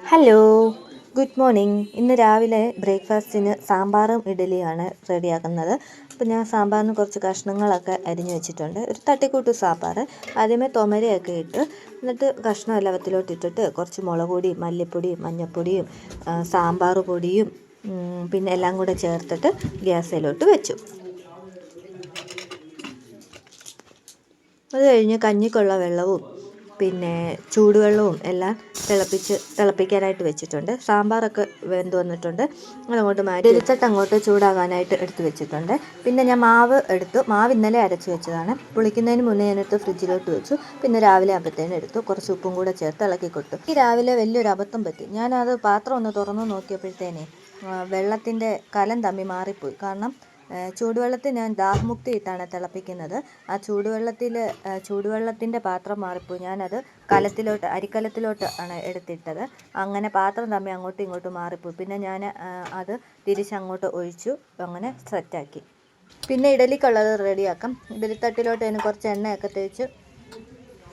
Hello, good morning. ഇന്ന് രാവിലെ ബ്രേക്ക്ഫാസ്റ്റിന് സാമ്പാറും ഇഡ്ഡലിയാണ് റെഡിയാക്കുന്നത്. അപ്പോൾ ഞാൻ സാമ്പാറിന് കുറച്ച് കഷ്ണങ്ങളൊക്കെ അരിഞ്ഞു വെച്ചിട്ടുണ്ട്. ഒരു തട്ടിക്കൂട്ട് സാമ്പാർ. ആദ്യമേ തുമരയൊക്കെ ഇട്ട് എന്നിട്ട് കഷ്ണം എല്ലാത്തിലോട്ട് ഇട്ടിട്ട് കുറച്ച് മുളക് പൊടിയും മല്ലിപ്പൊടിയും മഞ്ഞൾപ്പൊടിയും സാമ്പാർ പൊടിയും പിന്നെ എല്ലാം കൂടെ ചേർത്തിട്ട് ഗ്യാസിലോട്ട് വെച്ചു. അത് കഴിഞ്ഞ് കഞ്ഞിക്കുള്ള വെള്ളവും പിന്നെ ചൂടുവെള്ളവും എല്ലാം തിളപ്പിക്കാനായിട്ട് വെച്ചിട്ടുണ്ട്. സാമ്പാറൊക്കെ വെന്ത് വന്നിട്ടുണ്ട്. അതങ്ങോട്ട് മാറ്റി വെച്ചിട്ട് അങ്ങോട്ട് ചൂടാകാനായിട്ട് എടുത്ത് വെച്ചിട്ടുണ്ട്. പിന്നെ ഞാൻ മാവ് ഇന്നലെ അരച്ച് വെച്ചതാണ്. പുളിക്കുന്നതിന് മുന്നേ ഞാനെടുത്ത് ഫ്രിഡ്ജിലോട്ട് വെച്ചു. പിന്നെ രാവിലെ ആകുമ്പോഴത്തേനും എടുത്തു കുറച്ച് ഉപ്പും കൂടെ ചേർത്ത് ഇളക്കി കൊടുത്തു. ഈ രാവിലെ വലിയൊരു അബദ്ധം പറ്റി. ഞാനത് പാത്രം ഒന്ന് തുറന്നു നോക്കിയപ്പോഴത്തേനെ വെള്ളത്തിൻ്റെ കലം തമ്മി മാറിപ്പോയി. കാരണം ചൂടുവെള്ളത്തിൽ ഞാൻ ദാഹമുക്തി ഇട്ടാണ് തിളപ്പിക്കുന്നത്. ആ ചൂടുവെള്ളത്തിൻ്റെ പാത്രം മാറിപ്പോയി. ഞാനത് അരിക്കലത്തിലോട്ട് ആണ് എടുത്തിട്ടത്. അങ്ങനെ പാത്രം തമ്മിൽ അങ്ങോട്ടും ഇങ്ങോട്ടും മാറിപ്പോയി. പിന്നെ ഞാൻ അത് തിരിച്ചങ്ങോട്ട് ഒഴിച്ചു. അങ്ങനെ സെറ്റാക്കി. പിന്നെ ഇഡലിക്കുള്ളത് റെഡിയാക്കാം. ഇഡലിത്തട്ടിലോട്ട് അതിന് കുറച്ച് എണ്ണയൊക്കെ തേച്ച്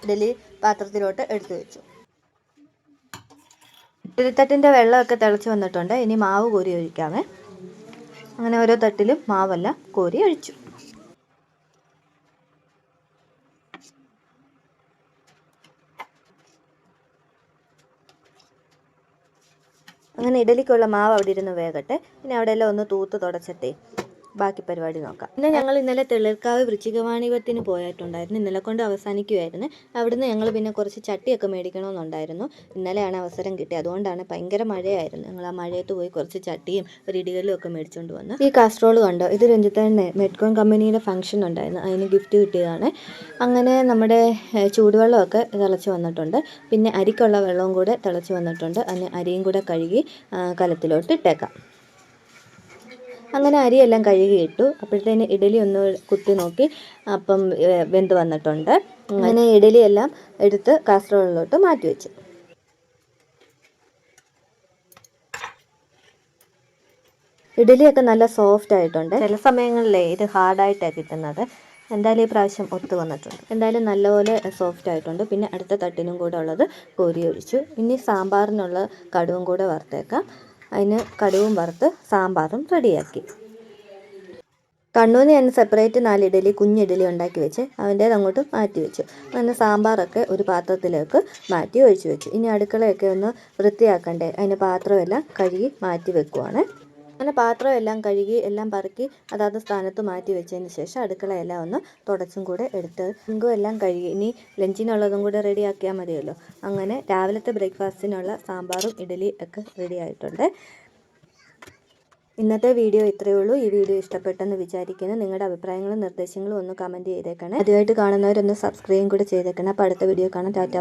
ഇഡലി പാത്രത്തിലോട്ട് എടുത്തു വെച്ചു. ഇഡലിത്തട്ടിൻ്റെ വെള്ളമൊക്കെ തിളച്ച് വന്നിട്ടുണ്ട്. ഇനി മാവ് കോരി ഒഴിക്കാമേ. അങ്ങനെ ഓരോ തട്ടിലും മാവെല്ലാം കോരി ഒഴിച്ചു. അങ്ങനെ ഇഡലിക്കുള്ള മാവ് അവിടെ ഇരുന്ന് വേകട്ടെ. പിന്നെ അവിടെയെല്ലാം ഒന്ന് തൂത്ത് തുടച്ചിട്ടേ ബാക്കി പരിപാടി നോക്കാം. പിന്നെ ഞങ്ങൾ ഇന്നലെ തെളിർക്കാവ് വൃശ്ചികവാണിഭത്തിന് പോയിട്ടുണ്ടായിരുന്നു. ഇന്നലെ കൊണ്ട് അവസാനിക്കുമായിരുന്നു. അവിടുന്ന് ഞങ്ങൾ പിന്നെ കുറച്ച് ചട്ടിയൊക്കെ മേടിക്കണമെന്നുണ്ടായിരുന്നു. ഇന്നലെയാണ് അവസരം കിട്ടിയത്. അതുകൊണ്ടാണ് ഭയങ്കര മഴയായിരുന്നു. ഞങ്ങൾ ആ മഴയത്ത് പോയി കുറച്ച് ചട്ടിയും ഒരു ഇടികല്ലും ഒക്കെ മേടിച്ചുകൊണ്ട് വന്നു. ഈ കാസ്ട്രോൾ കണ്ടോ, ഇത് രഞ്ജിത്തേട്ടൻ്റെ മെഡ്കോൺ കമ്പനിയുടെ ഫംഗ്ഷൻ ഉണ്ടായിരുന്നു. അതിന് ഗിഫ്റ്റ് കിട്ടിയതാണ്. അങ്ങനെ നമ്മുടെ ചൂടുവെള്ളമൊക്കെ തിളച്ച് വന്നിട്ടുണ്ട്. പിന്നെ അരിക്കുള്ള വെള്ളവും കൂടെ തിളച്ച് വന്നിട്ടുണ്ട്. അതിന് അരിയും കൂടെ കഴുകി കലത്തിലോട്ട് ഇട്ടേക്കാം. അങ്ങനെ അരിയെല്ലാം കഴുകിയിട്ടു. അപ്പോഴത്തേന് ഇഡലി ഒന്ന് കുത്തി നോക്കി. അപ്പം വെന്ത് വന്നിട്ടുണ്ട്. അങ്ങനെ ഇഡലിയെല്ലാം എടുത്ത് കാസറോളിലോട്ട് മാറ്റി വെച്ചു. ഇഡലിയൊക്കെ നല്ല സോഫ്റ്റ് ആയിട്ടുണ്ട്. ചില സമയങ്ങളിലേ ഇത് ഹാർഡായിട്ടാണ് കിട്ടുന്നത്. എന്തായാലും ഈ പ്രാവശ്യം ഒത്തു വന്നിട്ടുണ്ട്. എന്തായാലും നല്ലപോലെ സോഫ്റ്റ് ആയിട്ടുണ്ട്. പിന്നെ അടുത്ത തട്ടിനും കൂടെ ഉള്ളത് കോരി ഒഴിച്ചു. ഇനി സാമ്പാറിനുള്ള കടുവും കൂടെ വറുത്തേക്കാം. അതിന് കടുവും വറുത്ത് സാമ്പാറും റെഡിയാക്കി. കണ്ണൂന്ന് ഞാൻ സെപ്പറേറ്റ് 4 ഇഡലി കുഞ്ഞിഡലി ഉണ്ടാക്കി വെച്ച് അവൻ്റേത് അങ്ങോട്ട് മാറ്റി വെച്ചു. അങ്ങനെ സാമ്പാറൊക്കെ ഒരു പാത്രത്തിലേക്ക് മാറ്റി ഒഴിച്ചു വെച്ചു. ഇനി അടുക്കളയൊക്കെ ഒന്ന് വൃത്തിയാക്കണ്ടേ, അതിന് പാത്രമെല്ലാം കഴുകി മാറ്റി വെക്കുവാണ്. അങ്ങനെ പാത്രമെല്ലാം കഴുകി എല്ലാം പറക്കി അതാത് സ്ഥാനത്ത് മാറ്റി വെച്ചതിന് ശേഷം അടുക്കളയെല്ലാം ഒന്ന് തുടച്ചും കൂടെ എടുത്ത് സിങ്കും എല്ലാം കഴുകി. ഇനി ലഞ്ചിനുള്ളതും കൂടെ റെഡിയാക്കിയാൽ മതിയല്ലോ. അങ്ങനെ രാവിലത്തെ ബ്രേക്ക്ഫാസ്റ്റിനുള്ള സാമ്പാറും ഇഡലി ഒക്കെ റെഡി ആയിട്ടുണ്ട്. ഇന്നത്തെ വീഡിയോ ഇത്രയേ ഉള്ളൂ. ഈ വീഡിയോ ഇഷ്ടപ്പെട്ടെന്ന് വിചാരിക്കുന്നു. നിങ്ങളുടെ അഭിപ്രായങ്ങളും നിർദ്ദേശങ്ങളും ഒന്ന് കമൻറ്റ് ചെയ്തേക്കണേ. ആദ്യമായിട്ട് കാണുന്നവരൊന്ന് സബ്സ്ക്രൈബും കൂടെ ചെയ്തേക്കണം. അപ്പോൾ അടുത്ത വീഡിയോ കാണാം. ടാറ്റ.